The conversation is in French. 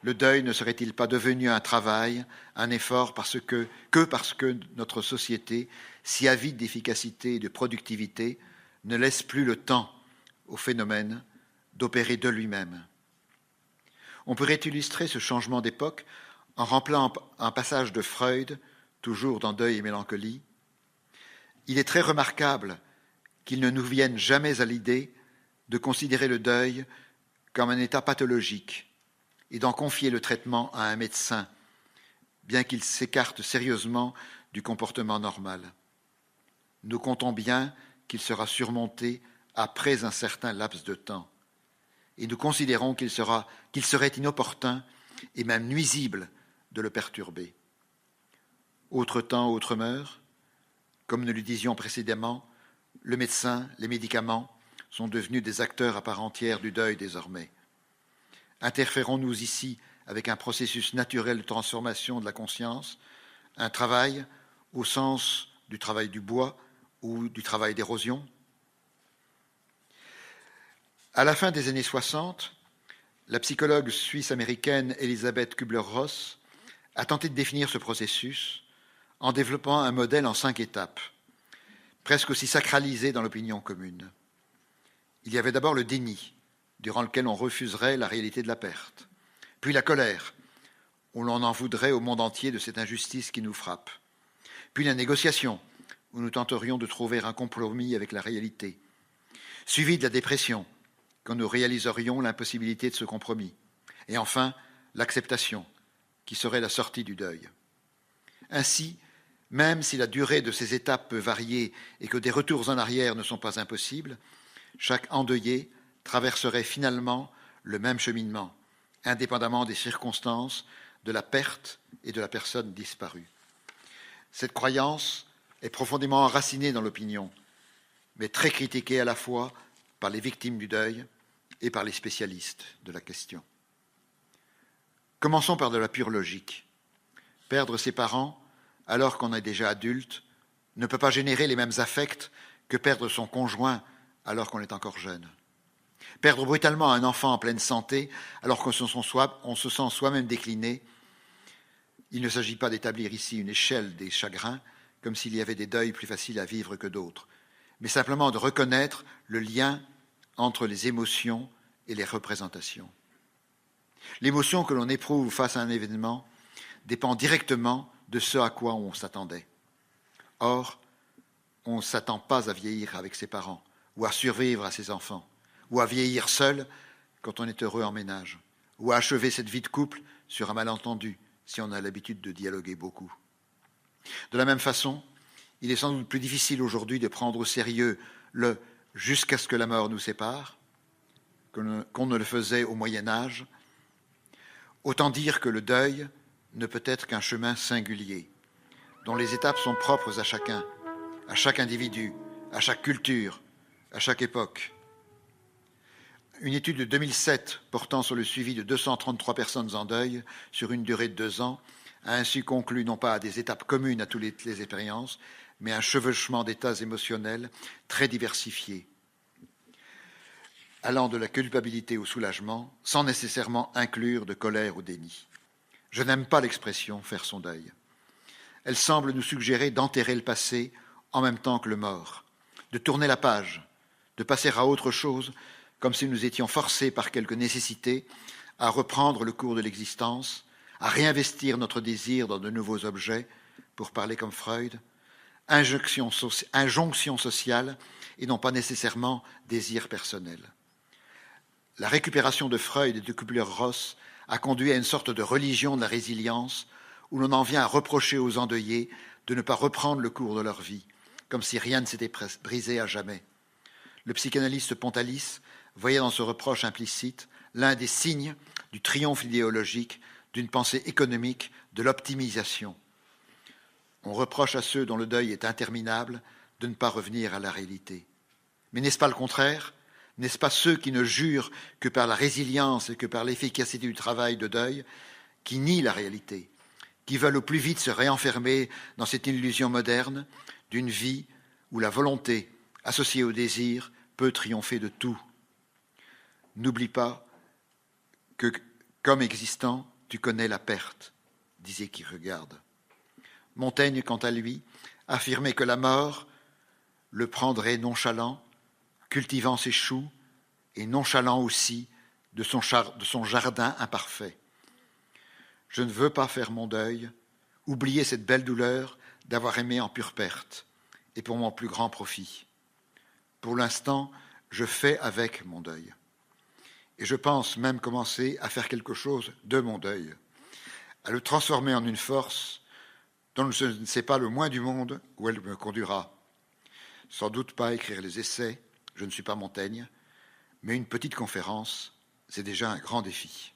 le deuil ne serait-il pas devenu un travail, un effort parce que notre société, si avide d'efficacité et de productivité, ne laisse plus le temps au phénomène d'opérer de lui-même. On pourrait illustrer ce changement d'époque en rappelant un passage de Freud, toujours dans Deuil et mélancolie. Il est très remarquable qu'il ne nous vienne jamais à l'idée de considérer le deuil comme un état pathologique et d'en confier le traitement à un médecin, bien qu'il s'écarte sérieusement du comportement normal. Nous comptons bien qu'il sera surmonté après un certain laps de temps, et nous considérons qu'il serait inopportun et même nuisible de le perturber. Autre temps, autre mœurs, comme nous le disions précédemment, le médecin, les médicaments sont devenus des acteurs à part entière du deuil désormais. Interférons-nous ici avec un processus naturel de transformation de la conscience, un travail au sens du travail du bois ou du travail d'érosion? À la fin des années 60, la psychologue suisse-américaine Elisabeth Kübler-Ross a tenté de définir ce processus en développant un modèle en 5 étapes, presque aussi sacralisé dans l'opinion commune. Il y avait d'abord le déni, durant lequel on refuserait la réalité de la perte, puis la colère, où l'on en voudrait au monde entier de cette injustice qui nous frappe, puis la négociation, où nous tenterions de trouver un compromis avec la réalité, suivi de la dépression, quand nous réaliserions l'impossibilité de ce compromis, et enfin l'acceptation, qui serait la sortie du deuil. Ainsi, même si la durée de ces étapes peut varier et que des retours en arrière ne sont pas impossibles, chaque endeuillé traverserait finalement le même cheminement, indépendamment des circonstances, de la perte et de la personne disparue. Cette croyance est profondément enracinée dans l'opinion, mais très critiquée à la fois par les victimes du deuil et par les spécialistes de la question. Commençons par de la pure logique. Perdre ses parents, alors qu'on est déjà adulte, ne peut pas générer les mêmes affects que perdre son conjoint alors qu'on est encore jeune. Perdre brutalement un enfant en pleine santé, alors qu'on se sent soi-même décliné, il ne s'agit pas d'établir ici une échelle des chagrins, comme s'il y avait des deuils plus faciles à vivre que d'autres, mais simplement de reconnaître le lien entre les émotions et les représentations. L'émotion que l'on éprouve face à un événement dépend directement de ce à quoi on s'attendait. Or, on ne s'attend pas à vieillir avec ses parents, ou à survivre à ses enfants, ou à vieillir seul quand on est heureux en ménage, ou à achever cette vie de couple sur un malentendu, si on a l'habitude de dialoguer beaucoup. De la même façon, il est sans doute plus difficile aujourd'hui de prendre au sérieux le « jusqu'à ce que la mort nous sépare » qu'on ne le faisait au Moyen-Âge. Autant dire que le deuil ne peut être qu'un chemin singulier, dont les étapes sont propres à chacun, à chaque individu, à chaque culture, à chaque époque. Une étude de 2007 portant sur le suivi de 233 personnes en deuil sur une durée de 2 ans a ainsi conclu non pas à des étapes communes à toutes les expériences, mais à un chevauchement d'états émotionnels très diversifiés, allant de la culpabilité au soulagement, sans nécessairement inclure de colère ou déni. Je n'aime pas l'expression « faire son deuil ». Elle semble nous suggérer d'enterrer le passé en même temps que le mort, de tourner la page, de passer à autre chose, comme si nous étions forcés par quelque nécessité à reprendre le cours de l'existence, à réinvestir notre désir dans de nouveaux objets, pour parler comme Freud, injonction sociale et non pas nécessairement désir personnel. La récupération de Freud et de Kübler-Ross a conduit à une sorte de religion de la résilience où l'on en vient à reprocher aux endeuillés de ne pas reprendre le cours de leur vie, comme si rien ne s'était brisé à jamais. Le psychanalyste Pontalis voyait dans ce reproche implicite l'un des signes du triomphe idéologique d'une pensée économique de l'optimisation. On reproche à ceux dont le deuil est interminable de ne pas revenir à la réalité. Mais n'est-ce pas le contraire ? N'est-ce pas ceux qui ne jurent que par la résilience et que par l'efficacité du travail de deuil, qui nient la réalité, qui veulent au plus vite se réenfermer dans cette illusion moderne d'une vie où la volonté, associée au désir, peut triompher de tout? N'oublie pas que, comme existant, tu connais la perte, disait Kierkegaard. Montaigne, quant à lui, affirmait que la mort le prendrait nonchalant, cultivant ses choux, et nonchalant aussi de son jardin imparfait. Je ne veux pas faire mon deuil, oublier cette belle douleur d'avoir aimé en pure perte, et pour mon plus grand profit. Pour l'instant, je fais avec mon deuil. Et je pense même commencer à faire quelque chose de mon deuil, à le transformer en une force dont je ne sais pas le moins du monde où elle me conduira. Sans doute pas écrire les essais, je ne suis pas Montaigne, mais une petite conférence, c'est déjà un grand défi.